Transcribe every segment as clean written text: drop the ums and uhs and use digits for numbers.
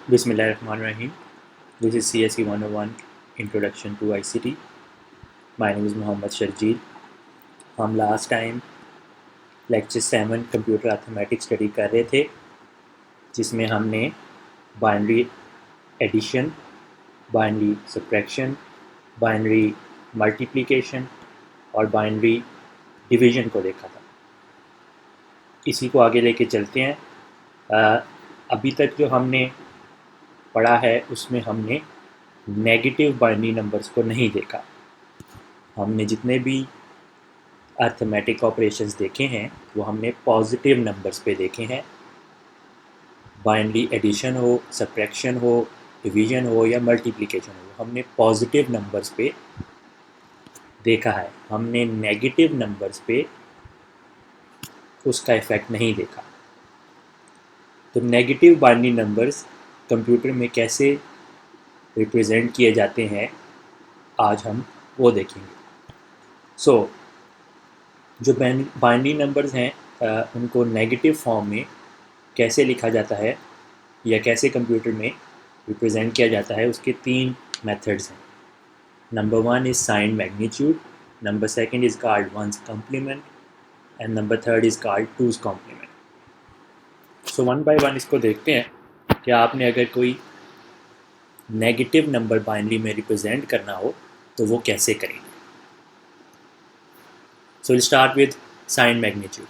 Bismillahirrahmanirrahim. This is CSE 101 Introduction to ICT. My name is Mohammad Sharjeel. हम last time lecture 7 computer arithmetic study कर रहे थे, जिसमें हमने binary addition, binary subtraction, binary multiplication और binary division को देखा था। इसी को आगे लेके चलते हैं। अभी तक जो हमने पढ़ा है उसमें हमने नेगेटिव बाइनरी नंबर्स को नहीं देखा। हमने जितने भी अर्थमेटिक ऑपरेशंस देखे हैं वो हमने पॉजिटिव नंबर्स पे देखे हैं। बाइनरी एडिशन हो, सब्ट्रैक्शन हो, डिवीज़न हो या मल्टीप्लिकेशन हो, हमने पॉजिटिव नंबर्स पे देखा है। हमने नेगेटिव नंबर्स पे उसका इफ़ेक्ट नहीं देखा। तो नेगेटिव बाइनरी नंबर्स कंप्यूटर में कैसे रिप्रेजेंट किए जाते हैं आज हम वो देखेंगे। जो बाइनरी नंबर्स हैं उनको नेगेटिव फॉर्म में कैसे लिखा जाता है या कैसे कंप्यूटर में रिप्रेजेंट किया जाता है, उसके 3 मेथड्स हैं। Number 1 is sign magnitude, number 2 is called 1's complement and number 3 is called 2's complement. So 1 by 1 इसको देखते हैं कि आपने अगर कोई नेगेटिव नंबर बाइनरी में रिप्रेजेंट करना हो तो वो कैसे करेंगे। So will start with sign magnitude.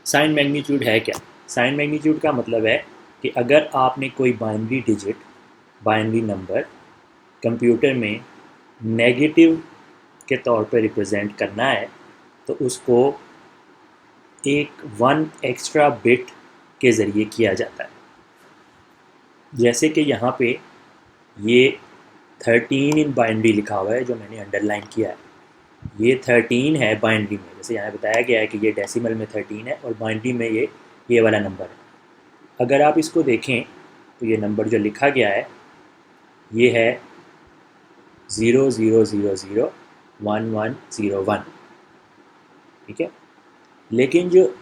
Sign magnitude है क्या? साइन मैग्नीट्यूड का मतलब है कि अगर आपने कोई binary digit, binary number computer में नेगेटिव के तौर पर रिप्रेजेंट करना है तो उसको एक 1 एक्स्ट्रा बिट के ज़रिए किया जाता है। जैसे कि यहाँ पे ये 13 इन बाइनरी लिखा हुआ है, जो मैंने अंडरलाइन किया है। ये 13 है बाइनरी में, जैसे यहाँ बताया गया है कि ये डेसिमल में 13 है और बाइनरी में ये वाला नंबर है। अगर आप इसको देखें तो ये नंबर जो लिखा गया है ये है 00001101, ठीक है। लेकिन जो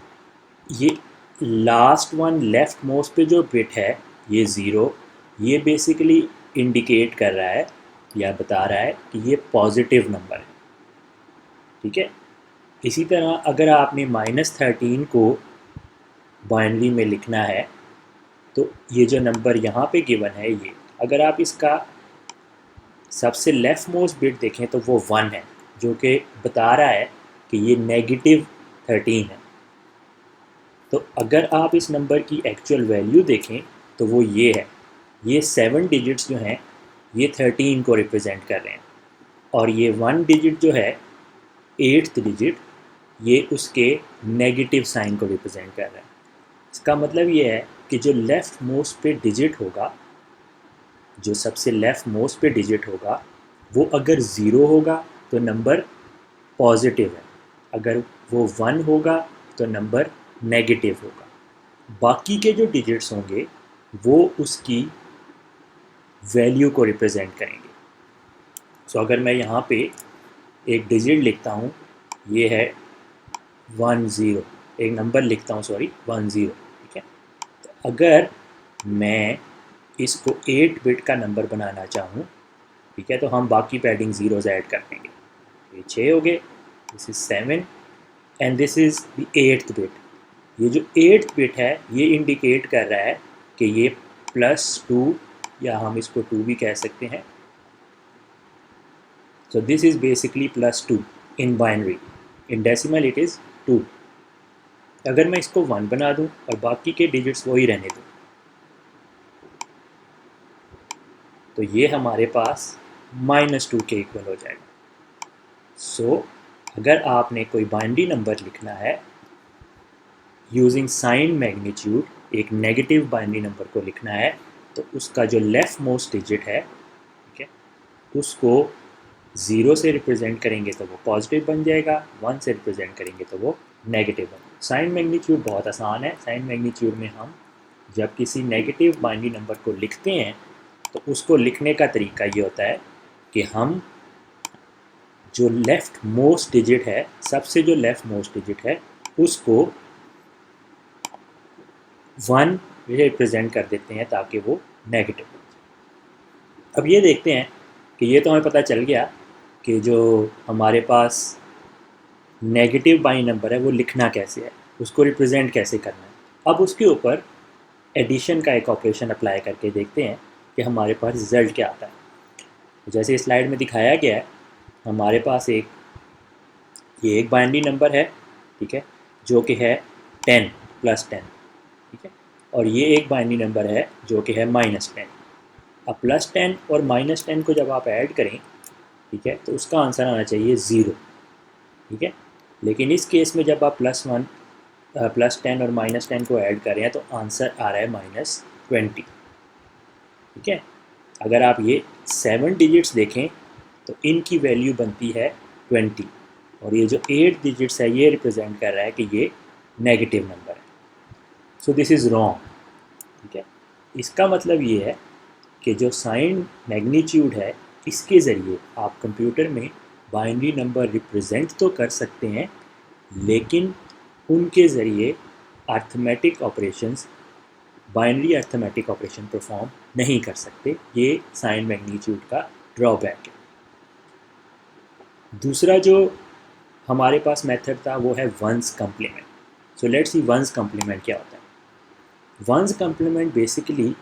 ये लास्ट वन लेफ्ट मोस्ट पे जो बिट है ये 0, ये बेसिकली इंडिकेट कर रहा है या बता रहा है कि ये पॉजिटिव नंबर है, ठीक है। इसी तरह अगर आपने -13 को बाइनरी में लिखना है तो ये जो नंबर यहाँ पे गिवन है, ये अगर आप इसका सबसे लेफ्ट मोस्ट बिट देखें तो वो 1 है, जो कि बता रहा है कि ये नेगेटिव 13 है। तो अगर आप इस नंबर की एक्चुअल वैल्यू देखें तो वो ये है। ये 7 डिजिट्स जो हैं ये 13 को रिप्रेजेंट कर रहे हैं और ये 1 डिजिट जो है 8th डिजिट, ये उसके नेगेटिव साइन को रिप्रेजेंट कर रहा है। इसका मतलब ये है कि जो लेफ़्ट मोस्ट पे डिजिट होगा, जो सबसे लेफ़्ट मोस्ट पे डिजिट होगा, वो अगर 0 होगा तो नंबर पॉजिटिव है, अगर वो 1 होगा तो नंबर नेगेटिव होगा। बाकी के जो डिजिट्स होंगे वो उसकी वैल्यू को रिप्रेजेंट करेंगे। सो अगर मैं यहाँ पे एक डिजिट लिखता हूँ, ये है 10, एक नंबर लिखता हूँ 10, ठीक है। तो अगर मैं इसको 8 बिट का नंबर बनाना चाहूँ, ठीक है, तो हम बाकी पैडिंग ज़ीरोज़ ऐड कर देंगे। ये 6 हो गए, this is 7 and this is the 8th bit. ये जो 8th बिट है ये इंडिकेट कर रहा है कि ये +2 या हम इसको 2 भी कह सकते हैं। सो this is basically +2 in binary, in decimal it is 2। अगर मैं इसको 1 बना दूं और बाकी के डिजिट्स वही रहने दूं तो ये हमारे पास -2 के इक्वल हो जाएगा। सो अगर आपने कोई बाइनरी नंबर लिखना है यूजिंग साइन मैग्नीट्यूड, एक नेगेटिव बाइनरी नंबर को लिखना है, तो उसका जो लेफ़्ट मोस्ट डिजिट है, ठीक है, उसको 0 से रिप्रेजेंट करेंगे तो वो पॉजिटिव बन जाएगा, 1 से रिप्रेजेंट करेंगे तो वो नेगेटिव बन जाएगा। साइन मैग्नीट्यूड बहुत आसान है। साइन मैग्नीट्यूड में हम जब किसी नेगेटिव बाइनरी नंबर को लिखते हैं तो उसको लिखने का तरीका ये होता है कि हम जो लेफ़्ट मोस्ट डिजिट है, सबसे जो लेफ़्ट मोस्ट डिजिट है, उसको 1 रिप्रेजेंट कर देते हैं ताकि वो नेगेटिव हो जाए। अब ये देखते हैं कि ये तो हमें पता चल गया कि जो हमारे पास नेगेटिव बाइनरी नंबर है वो लिखना कैसे है, उसको रिप्रेजेंट कैसे करना है। अब उसके ऊपर एडिशन का एक ऑपरेशन अप्लाई करके देखते हैं कि हमारे पास रिज़ल्ट क्या आता है। तो जैसे इस स्लाइड में दिखाया गया है, हमारे पास ये एक बाइनरी नंबर है, ठीक है, जो कि है 10 + 10, ठीक है, और ये एक बाइनरी नंबर है जो कि है -10। अब +10 और -10 को जब आप ऐड करें, ठीक है, तो उसका आंसर आना चाहिए 0, ठीक है। लेकिन इस केस में जब आप +10 और -10 को ऐड करें हैं तो आंसर आ रहा है -20, ठीक है। अगर आप ये 7 डिजिट्स देखें तो इनकी वैल्यू बनती है 20, और ये जो 8 डिजिट्स है ये रिप्रेजेंट कर रहा है कि ये नेगेटिव नंबर है। सो दिस इज़ रॉन्ग, ठीक है। इसका मतलब ये है कि जो साइन मैग्नीट्यूड है इसके ज़रिए आप कंप्यूटर में बाइनरी नंबर रिप्रेजेंट तो कर सकते हैं, लेकिन उनके ज़रिए arithmetic operations, binary arithmetic operation perform नहीं कर सकते। ये साइन मैग्नीट्यूड का ड्रॉबैक है। दूसरा जो हमारे पास मेथड था वो है one's complement. So let's see one's complement क्या होता है। वंस कम्प्लीमेंट बेसिकली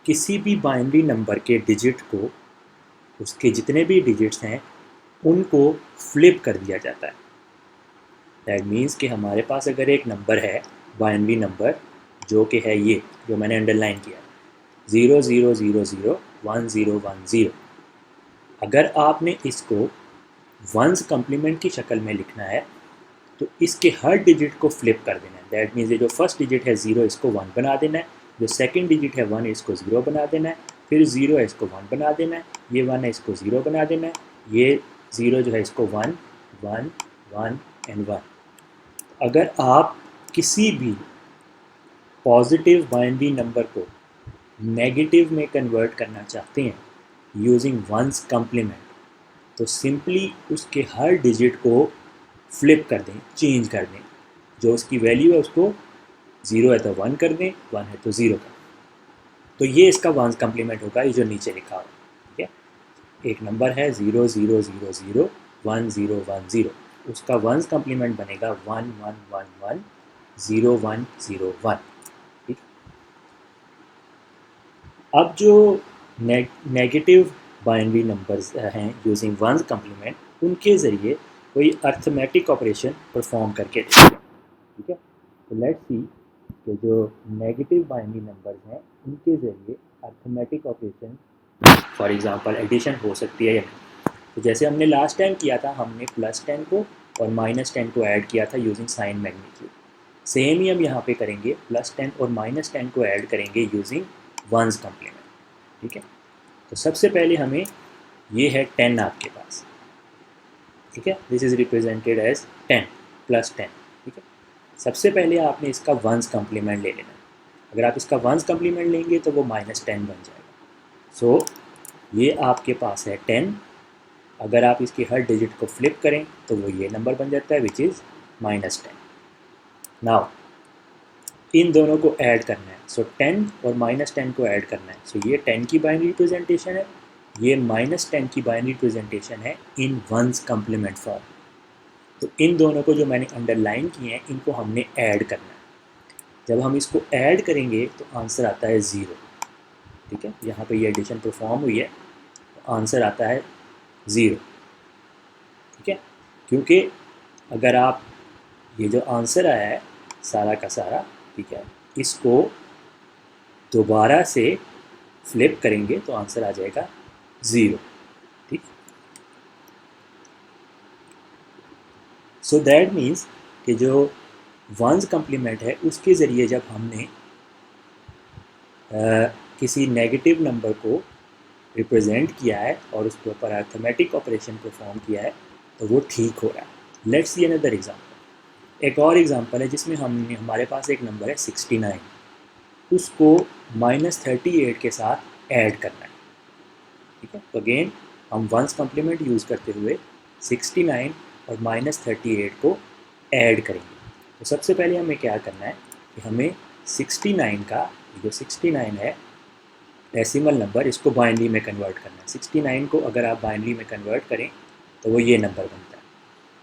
किसी भी बाइनरी नंबर के डिजिट को, उसके जितने भी डिजिट्स हैं उनको फ्लिप कर दिया जाता है। दैट मीन्स कि हमारे पास अगर एक नंबर है, बाइनरी नंबर, जो कि है ये जो मैंने अंडरलाइन किया 00001010, अगर आपने इसको वंस कम्प्लीमेंट की शक्ल में लिखना है तो इसके हर डिजिट को फ्लिप कर देना है। दैट मीन्स ये जो फर्स्ट डिजिट है 0 इसको 1 बना देना है, जो सेकंड डिजिट है 1 इसको 0 बना देना है, फिर 0 है इसको 1 बना देना है, ये 1 है इसको 0 बना देना है, ये 0 जो है इसको 1 1 1 एंड 1। अगर आप किसी भी पॉजिटिव बाइनरी नंबर को नेगेटिव में कन्वर्ट करना चाहते हैं यूजिंग वंस कम्प्लीमेंट, तो सिंपली उसके हर डिजिट को फ्लिप कर दें, चेंज कर दें। जो उसकी वैल्यू है उसको 0 है तो 1 कर दें, 1 है तो 0 कर दें। तो ये इसका वंस कम्प्लीमेंट होगा, ये जो नीचे लिखा हुआ, ठीक है। एक नंबर है 00001010, उसका वंस कम्प्लीमेंट बनेगा 11110101, ठीक। अब जो नेगेटिव बाइनरी नंबर्स हैं यूजिंग वंस कम्प्लीमेंट, उनके ज़रिए कोई अर्थमेटिक ऑपरेशन परफॉर्म करके देखते हैं, ठीक है। तो लेट्स सी कि जो नेगेटिव बाइनरी नंबर्स हैं उनके ज़रिए arithmetic operation, for example addition हो सकती है या नहीं। तो जैसे हमने लास्ट टाइम किया था, हमने +10 को और -10 को ऐड किया था यूजिंग साइन मैग्नीट्यूड। सेम ही हम यहाँ पे करेंगे, +10 और -10 को ऐड करेंगे यूजिंग वंस कम्प्लीमेंट, ठीक है। तो सबसे पहले हमें ये है 10 आपके पास, ठीक है, दिस इज़ रिप्रेजेंटेड एज 10 + 10, ठीक है। सबसे पहले आपने इसका वंस कम्प्लीमेंट ले लेना। अगर आप इसका वंस कम्प्लीमेंट लेंगे तो वो -10 बन जाएगा। सो ये आपके पास है 10, अगर आप इसकी हर डिजिट को फ्लिप करें तो वो ये नंबर बन जाता है विच इज़ -10। नाउ इन दोनों को ऐड करना है, सो 10 और -10 को ऐड करना है। सो ये 10 की बाइनरी रिप्रेजेंटेशन है, ये -10 की बाइनरी रिप्रेजेंटेशन है इन वंस कम्प्लीमेंट फॉर्म। तो इन दोनों को जो मैंने अंडरलाइन किए हैं इनको हमने ऐड करना है। जब हम इसको ऐड करेंगे तो आंसर आता है 0, ठीक है। यहाँ पे ये एडिशन परफॉर्म हुई है तो आंसर आता है 0, ठीक है। क्योंकि अगर आप ये जो आंसर आया है सारा का सारा, ठीक है, इसको दोबारा से फ्लिप करेंगे तो आंसर आ जाएगा 0, ठीक। सो दैट मीन्स कि जो वंस कम्प्लीमेंट है उसके ज़रिए जब हमने किसी नेगेटिव नंबर को रिप्रेजेंट किया है और उसके ऊपर अर्थमेटिक ऑपरेशन परफॉर्म किया है तो वो ठीक हो रहा है। Let's see another example. एक और एग्जांपल है जिसमें हमारे पास एक नंबर है 69, उसको -38 के साथ ऐड करना है, ठीक है। तो अगेन हम वंस कम्प्लीमेंट यूज़ करते हुए 69 और -38 को ऐड करेंगे। तो सबसे पहले हमें क्या करना है कि हमें 69 का जो 69 है डेसिमल नंबर, इसको बाइनरी में कन्वर्ट करना है। 69 को अगर आप बाइनरी में कन्वर्ट करें तो वो ये नंबर बनता है।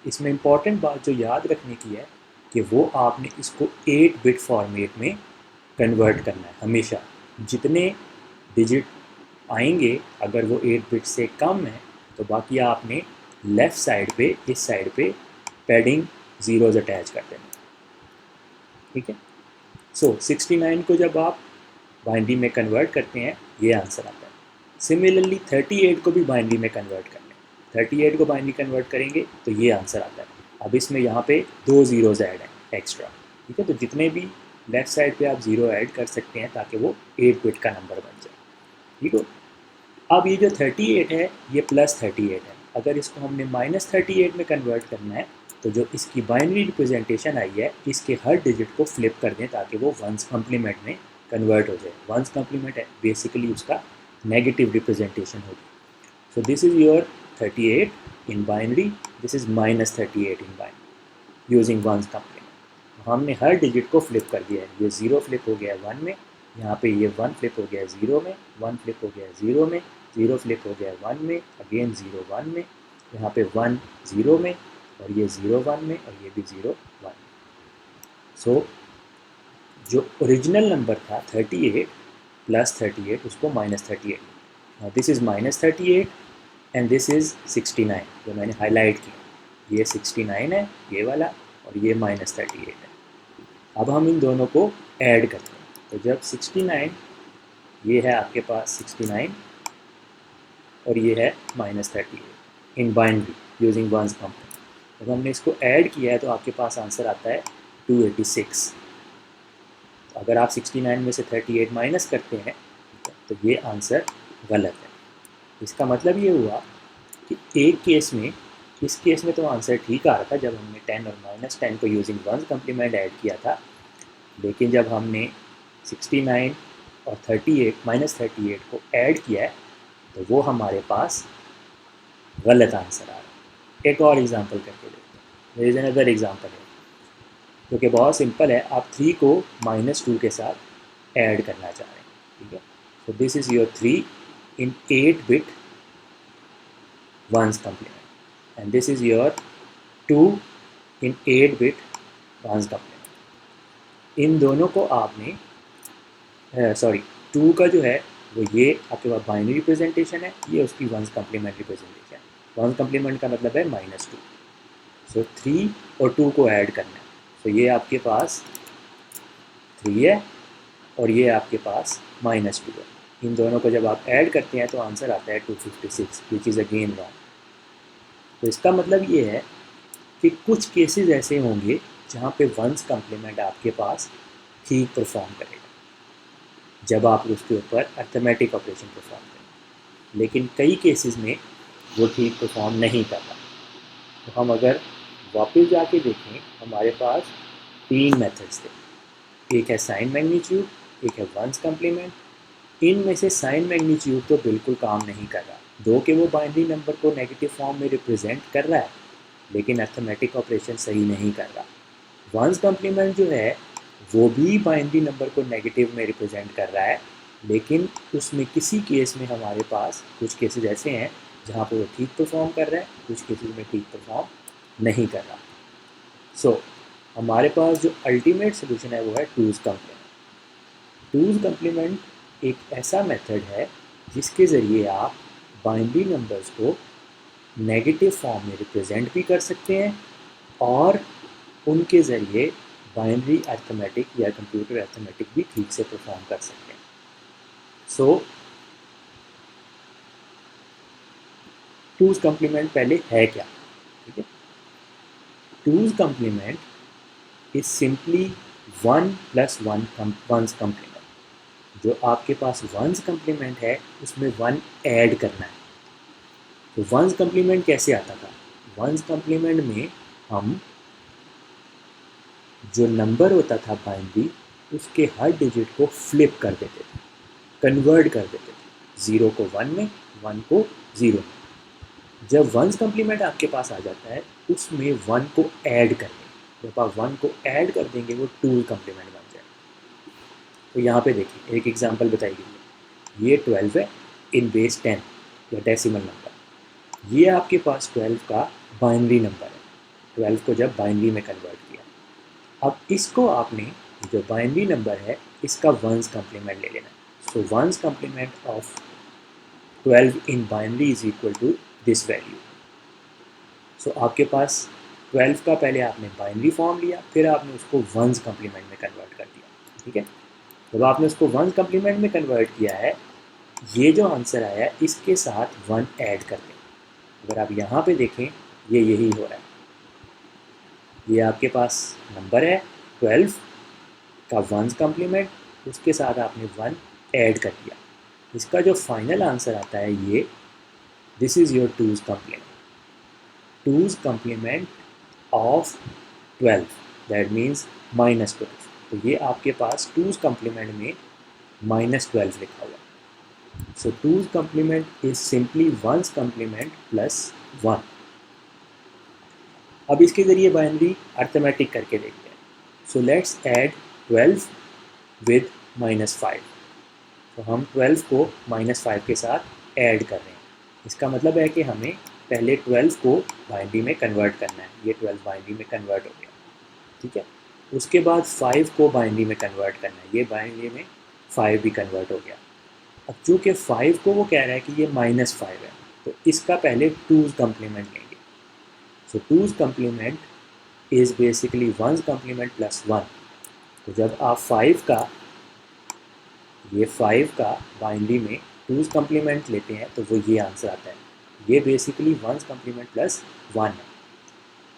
इसमें इम्पॉर्टेंट बात जो याद रखने की है कि वो आपने इसको 8 बिट फॉर्मेट में कन्वर्ट करना है हमेशा। जितने डिजिट आएंगे अगर वो 8 बिट से कम है तो बाकी आपने लेफ़्ट साइड पे, इस साइड पे पैडिंग ज़ीरोज़ अटैच कर देना, ठीक है। सो 69 को जब आप बाइनरी में कन्वर्ट करते हैं ये आंसर आता है। सिमिलरली 38 को भी बाइनरी में कन्वर्ट करना है। 38 को बाइनरी कन्वर्ट करेंगे तो ये आंसर आता है। अब इसमें यहाँ पे 2 ज़ीरोज़ ऐड हैं एक्स्ट्रा, ठीक है। तो जितने भी लेफ़्ट साइड पे आप ज़ीरो ऐड कर सकते हैं ताकि वो 8 बिट का नंबर बन जाए, ठीक है। अब ये जो 38 है ये +38 है। अगर इसको हमने -38 में कन्वर्ट करना है तो जो इसकी बाइनरी रिप्रेजेंटेशन आई है इसके हर डिजिट को फ्लिप कर दें ताकि वो वंस कम्प्लीमेंट में कन्वर्ट हो जाए। वंस कम्प्लीमेंट है बेसिकली उसका नेगेटिव रिप्रेजेंटेशन होगी। So this is your 38 in binary, this is -38 in binary using one's complement. हमने हर डिजिट को फ्लिप कर दिया है। ये 0 फ्लिप हो गया 1 में, यहाँ पे ये 1 फ्लिप हो गया 0 में, 1 फ्लिप हो गया 0 में, 0 फ्लिप हो गया 1 में, अगेन 0 1 में, यहाँ पे 1 0 में, और ये 0 1 में, और ये भी 0 1 में। सो जो ओरिजिनल नंबर था 38 +38 उसको -38, this is -38 and this is 69 जो मैंने हाईलाइट किया। ये 69 है ये वाला, और ये -38 है। अब हम इन दोनों को ऐड करते हैं। तो जब 69, ये है आपके पास 69 और ये है -38 in binary using one's complement. जब हमने इसको ऐड किया है तो आपके पास आंसर आता है 286। तो अगर आप 69 में से 38 माइनस करते हैं तो ये आंसर गलत है। इसका मतलब ये हुआ कि एक केस में, इस केस में तो आंसर ठीक आ रहा था जब हमने 10 और -10 को यूजिंग वंस कम्प्लीमेंट ऐड किया था, लेकिन जब हमने 69 और 38 -38 को ऐड किया है तो वो हमारे पास गलत आंसर आ रहा है। एक और एग्जांपल करके देखते हैं। देयर इज अनदर एग्जांपल है जो कि बहुत सिंपल है। आप 3 को -2 के साथ ऐड करना चाह रहे हैं, ठीक है। So this is your 3 in 8 bit one's complement and this is your 2 in 8 bit one's complement. इन दोनों को आपने 2 का जो है वो ये आपके पास बाइनरी रिप्रेजेंटेशन है, ये उसकी वंस कम्प्लीमेंट रिप्रेजेंटेशन है। वंस कम्प्लीमेंट का मतलब है -2। सो 3 और 2 को ऐड करना है। तो ये आपके पास 3 है और ये आपके पास -2 है। इन दोनों को जब आप ऐड करते हैं तो आंसर आता है 256, विच इज़ अगेन रॉन्ग। तो इसका मतलब ये है कि कुछ केसेस ऐसे होंगे जहाँ पे वंस कम्प्लीमेंट आपके पास ठीक परफॉर्म करेगा जब आप उसके ऊपर अर्थमेटिक ऑपरेशन परफॉर्म करें, लेकिन कई केसेस में वो ठीक परफॉर्म नहीं कर रहा। तो हम अगर वापस जाके देखें, हमारे पास 3 मेथड्स थे। एक है साइन मैग्नीट्यूड, एक है वंस कम्प्लीमेंट। इनमें से साइन मैग्नीट्यूड तो बिल्कुल काम नहीं कर रहा, दो कि वो बाइनरी नंबर को नेगेटिव फॉर्म में रिप्रेजेंट कर रहा है लेकिन अर्थमेटिक ऑपरेशन सही नहीं कर रहा। वंस कम्प्लीमेंट जो है वो भी बाइनरी नंबर को नेगेटिव में रिप्रेजेंट कर रहा है, लेकिन उसमें किसी केस में हमारे पास कुछ केसेस ऐसे हैं जहाँ पर वो ठीक परफॉर्म कर रहा है, कुछ केसेस में ठीक परफॉर्म नहीं कर रहा। सो हमारे पास जो अल्टीमेट सोल्यूशन है वो है टूज़ कम्प्लीमेंट। टूज़ कम्प्लीमेंट एक ऐसा मेथड है जिसके ज़रिए आप बाइनरी नंबर्स को नेगेटिव फॉर्म में रिप्रेजेंट भी कर सकते हैं और उनके ज़रिए बाइनरी अर्थमेटिक या कंप्यूटर अर्थमेटिक भी ठीक से परफॉर्म कर सकते हैं। सो टूज़ कम्प्लीमेंट पहले है क्या, ठीक है। Two's complement is simply 1 + 1 one's complement. जो आपके पास वंस कम्प्लीमेंट है उसमें 1 ऐड करना है। तो वंस कम्प्लीमेंट कैसे आता था? वंस कम्प्लीमेंट में हम जो नंबर होता था बाइनरी उसके हर डिजिट को फ्लिप कर देते थे, कन्वर्ट कर देते थे। 0 को 1 में, 1 को 0 में। जब वंस कम्प्लीमेंट आपके पास आ जाता है उसमें 1 को ऐड कर देंगे। जब आप 1 को ऐड कर देंगे वो टूज़ कम्प्लीमेंट बन जाएगा। तो यहाँ पे देखिए एक एग्जांपल बताई गई है, ये 12 है इन बेस 10 या डेसिमल नंबर। ये आपके पास 12 का बाइनरी नंबर है, 12 को जब बाइनरी में कन्वर्ट किया। अब इसको आपने जो बाइनरी नंबर है इसका वंस कम्प्लीमेंट ले लेना है। So one's complement of 12 in binary is equal to this value. So आपके पास 12 का पहले आपने बाइनरी फॉर्म लिया, फिर आपने उसको वंस कम्प्लीमेंट में कन्वर्ट कर दिया। ठीक है, जब आपने उसको वंस कम्प्लीमेंट में कन्वर्ट किया है, ये जो आंसर आया है इसके साथ 1 ऐड कर दें। अगर आप यहाँ पे देखें ये यही हो रहा है, ये आपके पास नंबर है 12 का वंस कम्प्लीमेंट, उसके साथ आपने 1 ऐड कर दिया। इसका जो फाइनल आंसर आता है ये, this is your 2's complement, 2's complement of 12, that means -12। तो ये आपके पास 2's कम्प्लीमेंट में -12 लिखा हुआ है। सो 2's complement is simply 1's complement plus 1। अब इसके ज़रिए बाइनरी अर्थमेटिक करके देखते हैं। So let's add 12 with -5। तो हम 12 को -5 के साथ ऐड कर रहे हैं। इसका मतलब है कि हमें पहले 12 को बाइनरी में कन्वर्ट करना है। ये 12 बाइनरी में कन्वर्ट हो गया, ठीक है। उसके बाद 5 को बाइनरी में कन्वर्ट करना है, ये बाइनरी में 5 भी कन्वर्ट हो गया। अब चूँकि 5 को वो कह रहा है कि ये -5 है, तो इसका पहले 2's कम्प्लीमेंट लेंगे। सो 2's complement is basically 1's complement plus 1। तो जब आप 5 का बाइनरी में 2's कम्प्लीमेंट लेते हैं तो वो ये आंसर आता है। ये बेसिकली 1's कम्प्लीमेंट प्लस 1 है।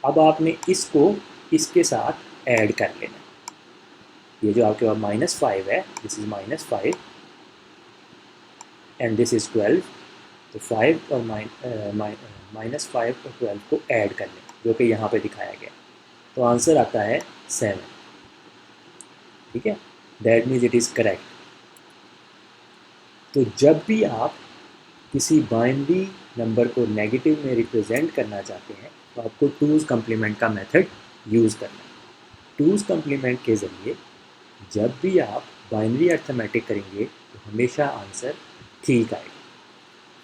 अब आपने इसको इसके साथ ऐड कर लेना। ये जो आपके पास -5 है, this is -5 and this is 12। तो 5 और -5 और 12 को ऐड कर लें, जो कि यहाँ पे दिखाया गया। तो आंसर आता है 7। ठीक है, that means it is correct. तो जब भी आप किसी बाइनरी नंबर को नेगेटिव में रिप्रेजेंट करना चाहते हैं तो आपको 2's कम्प्लीमेंट का मेथड यूज़ करना है। 2's कम्प्लीमेंट के ज़रिए जब भी आप बाइनरी अर्थमेटिक करेंगे तो हमेशा आंसर ठीक आएगा।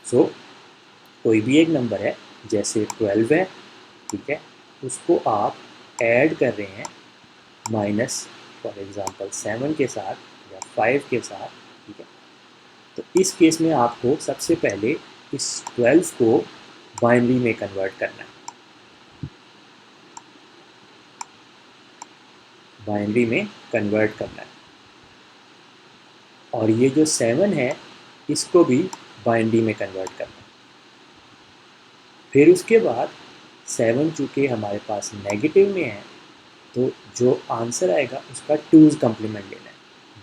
सो कोई भी एक नंबर है, जैसे 12 है, ठीक है, उसको आप ऐड कर रहे हैं माइनस फॉर एग्ज़ाम्पल 7 के साथ या 5 के साथ, ठीक है। तो इस केस में आपको सबसे पहले इस 12 को बाइनरी में कन्वर्ट करना है, बाइनरी में कन्वर्ट करना है। और ये जो 7 है इसको भी बाइनरी में कन्वर्ट करना है। फिर उसके बाद 7 चूँकि हमारे पास नेगेटिव में है, तो जो आंसर आएगा उसका 2's कम्प्लीमेंट लेना है।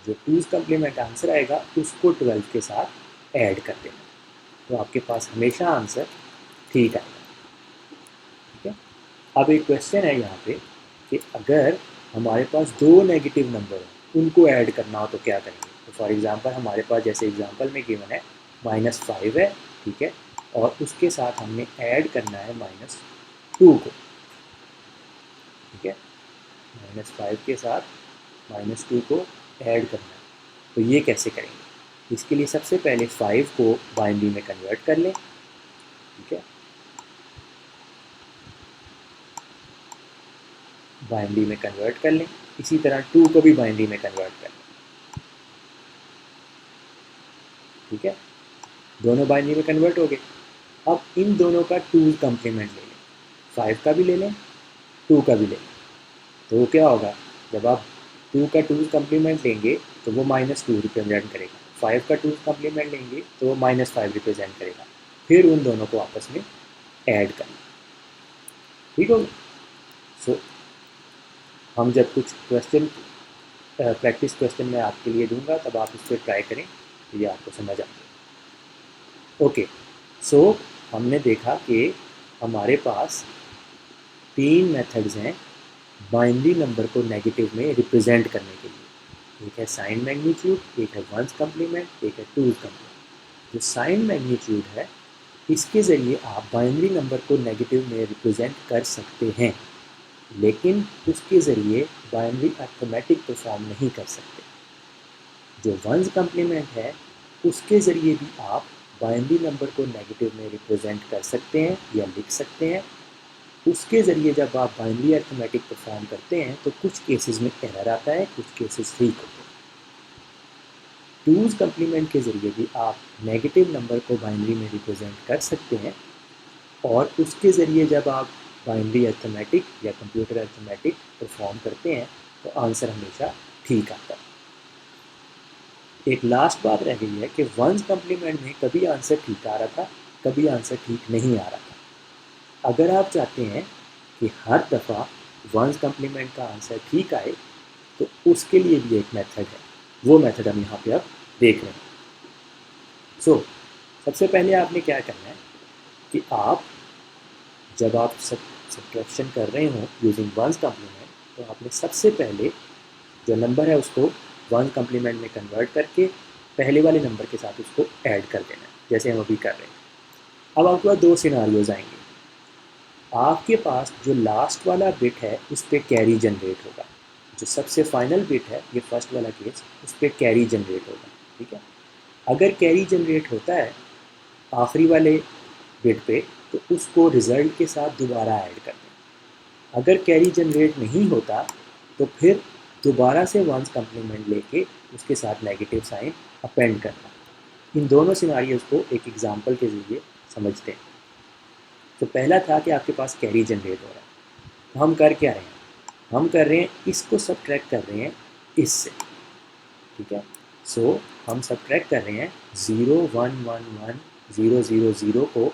जो 2's कम्प्लीमेंट आंसर आएगा उसको 12 के साथ ऐड कर देना। तो आपके पास हमेशा आंसर ठीक आएगा। ठीक है, अब एक क्वेश्चन है यहाँ पे कि अगर हमारे पास 2 नेगेटिव नंबर हैं, उनको ऐड करना हो तो क्या करेंगे। तो फॉर एग्ज़ाम्पल हमारे पास जैसे एग्ज़ाम्पल में गिवन है -5 है, ठीक है, और उसके साथ हमने ऐड करना है -2 को, ठीक है, -5 के साथ -2 को ऐड करना है। तो ये कैसे करेंगे। इसके लिए सबसे पहले 5 को बाइनरी में कन्वर्ट कर लें, ठीक है, बाइनरी में कन्वर्ट कर लें। इसी तरह 2 को भी बाइनरी में कन्वर्ट कर लें, ठीक है, दोनों बाइनरी में कन्वर्ट हो गए। अब इन दोनों का 2's कम्प्लीमेंट ले लें, 5 का भी ले लें, 2 का भी ले लें। तो क्या होगा, जब आप 2 का 2's कम्प्लीमेंट लेंगे तो वो -2 रिप्रेजेंट करेगा, 5 का 2's कम्प्लीमेंट लेंगे तो वो -5 रिप्रेजेंट करेगा। फिर उन दोनों को आपस में ऐड करना, ठीक होगा। सो हम जब कुछ क्वेश्चन प्रैक्टिस क्वेश्चन मैं आपके लिए दूंगा तब आप इस पर ट्राई करें, तो ये आपको समझ आ जाए। ओके, सो हमने देखा कि हमारे पास 3 मेथड्स हैं बाइनरी नंबर को नेगेटिव में रिप्रेजेंट करने के लिए। एक है साइन मैग्नीट्यूड, एक है 1's कम्प्लीमेंट, एक है 2's कम्प्लीमेंट। जो साइन मैग्नीट्यूड है इसके ज़रिए आप बाइनरी नंबर को नेगेटिव में रिप्रेजेंट कर सकते हैं, लेकिन उसके ज़रिए बाइनरी अर्थमेटिक परफॉर्म नहीं कर सकते। जो वंस कम्प्लीमेंट है उसके ज़रिए भी आप बाइनरी नंबर को नेगेटिव में रिप्रेजेंट कर सकते हैं या लिख सकते हैं। उसके ज़रिए जब आप बाइनरी अरिथमेटिक परफॉर्म करते हैं तो कुछ केसेस में एरर आता है, कुछ केसेस ठीक होते हैं। टूज़ कम्प्लीमेंट के ज़रिए भी आप नेगेटिव नंबर को बाइनरी में रिप्रेजेंट कर सकते हैं और उसके ज़रिए जब आप बाइनरी अरिथमेटिक या कंप्यूटर अरिथमेटिक परफॉर्म करते हैं तो आंसर हमेशा ठीक आता है। एक लास्ट बात रह गई है कि वंस कम्प्लीमेंट में कभी आंसर ठीक आ रहा था, कभी आंसर ठीक नहीं आ रहा था। अगर आप चाहते हैं कि हर दफ़ा वंस कम्प्लीमेंट का आंसर ठीक आए तो उसके लिए भी एक मेथड है, वो मेथड हम यहाँ पे अब देख रहे हैं। सबसे पहले आपने क्या करना है कि आप जब आप सब्ट्रैक्शन कर रहे हो यूजिंग वंस कम्प्लीमेंट तो आपने सबसे पहले जो नंबर है उसको वन कम्प्लीमेंट में कन्वर्ट करके पहले वाले नंबर के साथ उसको ऐड कर देना है, जैसे हम अभी कर रहे हैं। अब आपके पास दो सिनारियोज आएंगे। आपके पास जो लास्ट वाला बिट है उस पर कैरी जनरेट होगा, जो सबसे फाइनल बिट है ये फर्स्ट वाला केस, उस पर कैरी जनरेट होगा। ठीक है, अगर कैरी जनरेट होता है आखिरी वाले बिट पे तो उसको रिज़ल्ट के साथ दोबारा ऐड कर दें। अगर कैरी जनरेट नहीं होता तो फिर दोबारा से वंस कम्प्लीमेंट लेके उसके साथ नेगेटिव साइन अपेंड करना। इन दोनों सिनारियोज को एक एग्जांपल के ज़रिए समझते हैं। तो पहला था कि आपके पास कैरी जनरेट हो रहा है, तो हम कर क्या रहे हैं, हम कर रहे हैं इसको सब्ट्रैक्ट कर रहे हैं इससे। ठीक है, हम सब्ट्रैक्ट कर रहे हैं 0 1 1 1 0 0 0 को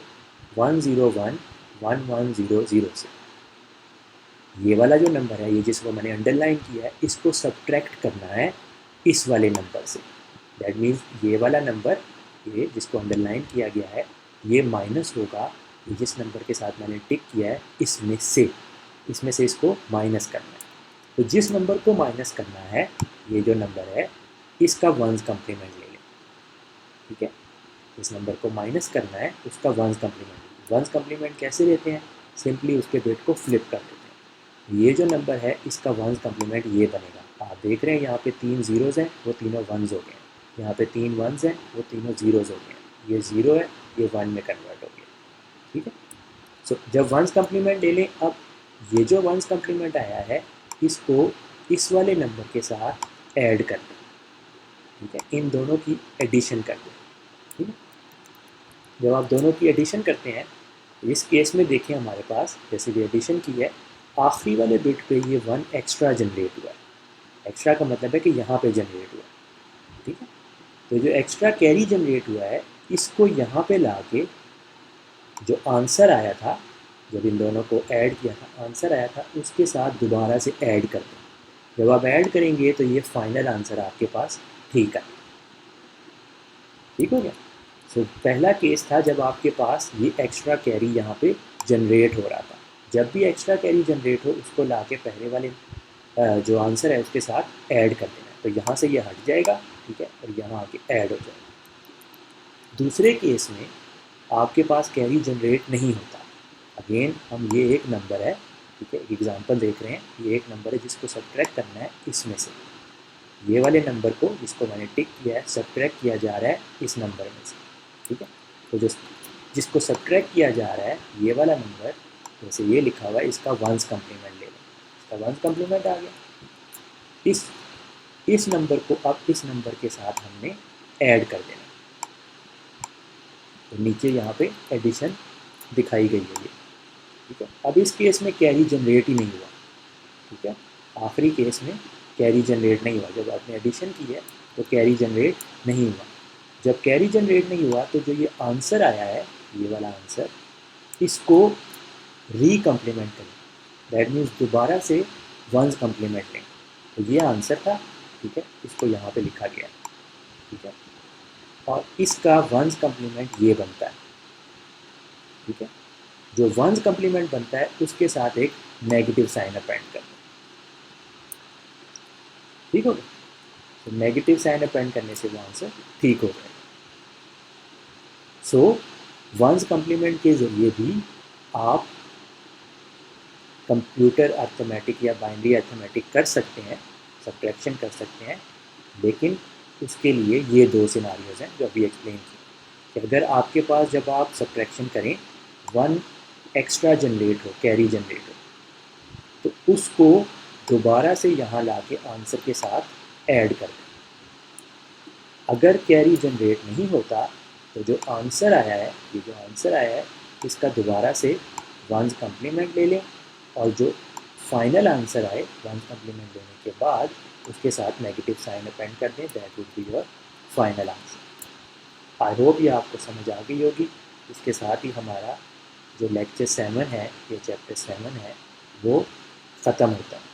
1 0 1 1 1 0 0 से। ये वाला जो नंबर है, ये जिसको मैंने अंडरलाइन किया है, इसको सब्ट्रैक्ट करना है इस वाले नंबर से। दैट मीन्स ये वाला नंबर, ये जिसको अंडरलाइन किया गया है, ये माइनस होगा ये जिस नंबर के साथ मैंने टिक किया है इसमें से इसको माइनस करना है। तो जिस नंबर को माइनस करना है, ये जो नंबर है इसका वंस कम्प्लीमेंट ले लें। ठीक है, इस नंबर को माइनस करना है, उसका वंस कम्प्लीमेंट। वंस कम्प्लीमेंट कैसे लेते हैं, सिंपली उसके बिट को फ्लिप कर देते हैं। ये जो नंबर है इसका वंस कम्प्लीमेंट ये बनेगा। आप देख रहे हैं यहाँ पे 3 ज़ीरोज़ हैं, वो तीनों वंस हो गए हैं। यहाँ पे 3 वंस हैं, वो तीनों ज़ीरोज़ हो गए हैं। ये 0 है, ये 1 में कन्वर्ट हो गया। ठीक है, जब वंस कम्प्लीमेंट ले लें, अब ये जो वंस कम्प्लीमेंट आया है इसको इस वाले नंबर के साथ ऐड कर दें। ठीक है, इन दोनों की एडिशन कर दें। ठीक है, जब आप दोनों की एडिशन करते हैं, इस केस में देखिए हमारे पास जैसे भी एडिशन की है, आखिरी वाले बिट पे ये 1 एक्स्ट्रा जनरेट हुआ है। एक्स्ट्रा का मतलब है कि यहाँ पे जनरेट हुआ। ठीक है, तो जो एक्स्ट्रा कैरी जनरेट हुआ है इसको यहाँ पे ला के जो आंसर आया था, जब इन दोनों को ऐड किया था आंसर आया था, उसके साथ दोबारा से ऐड कर दें। जब आप ऐड करेंगे तो ये फाइनल आंसर आपके पास ठीक है। ठीक हो गया। पहला केस था जब आपके पास ये एक्स्ट्रा कैरी यहाँ पे जनरेट हो रहा था। जब भी एक्स्ट्रा कैरी जनरेट हो उसको ला के पहले वाले जो आंसर है उसके साथ ऐड कर देना है, तो यहाँ से ये हट जाएगा। ठीक है, और यहाँ आके ऐड हो जाएगा। दूसरे केस में आपके पास कैरी जनरेट नहीं होता। अगेन हम ये एक नंबर है, ठीक है, एक एग्जांपल देख रहे हैं, ये एक नंबर है जिसको सब्ट्रैक्ट करना है इसमें से। ये वाले नंबर को जिसको मैंने टिक किया है सब्ट्रैक्ट किया जा रहा है इस नंबर में से। ठीक है, तो जिसको सब्ट्रैक्ट किया जा रहा है ये वाला नंबर, जैसे ये लिखा हुआ है, इसका वंस कम्प्लीमेंट ले लें। इसका वंस कम्प्लीमेंट आ गया। इस नंबर को अब इस नंबर के साथ हमने ऐड कर देना। तो नीचे यहाँ पे एडिशन दिखाई गई है ये। ठीक है, अब इस केस में कैरी जनरेट ही नहीं हुआ। ठीक है, आखिरी केस में कैरी जनरेट नहीं हुआ। जब आपने एडिशन की है तो कैरी जनरेट नहीं हुआ। जब कैरी जनरेट नहीं हुआ तो जो ये आंसर आया है, ये वाला आंसर, इसको रीकम्प्लीमेंट करें। दैट मीन्स दोबारा से वंस कम्प्लीमेंट लें। तो ये आंसर था। ठीक है, इसको यहाँ पे लिखा गया। ठीक है, और इसका वंस कम्प्लीमेंट ये बनता है। ठीक है, जो वंस कम्प्लीमेंट बनता है उसके साथ एक नेगेटिव साइन अपेंड कर दें। ठीक हो गया, तो नेगेटिव साइन अपेंड करने से वो आंसर ठीक हो जाएगा। वंस कम्प्लीमेंट के ज़रिए भी आप कंप्यूटर अर्थमेटिक या बाइनरी अर्थमेटिक कर सकते हैं, सब्ट्रैक्शन कर सकते हैं, लेकिन उसके लिए ये दो सिनारियोज हैं जो अभी एक्सप्लेन किए कि अगर आपके पास जब आप सब्ट्रैक्शन करें 1 एक्स्ट्रा जनरेट हो, कैरी जनरेट हो, तो उसको दोबारा से यहाँ ला के आंसर के साथ ऐड कर दें। अगर कैरी जनरेट नहीं होता तो जो आंसर आया है, ये जो आंसर आया है इसका दोबारा से 1's कम्प्लीमेंट ले लें और जो फाइनल आंसर आए 1's कम्प्लीमेंट लेने के बाद उसके साथ नेगेटिव साइन अपेंड कर दें, that would be your final answer. I hope ये आपको समझ आ गई होगी। इसके साथ ही हमारा जो लेक्चर 7 है, ये चैप्टर 7 है, वो ख़त्म होता है।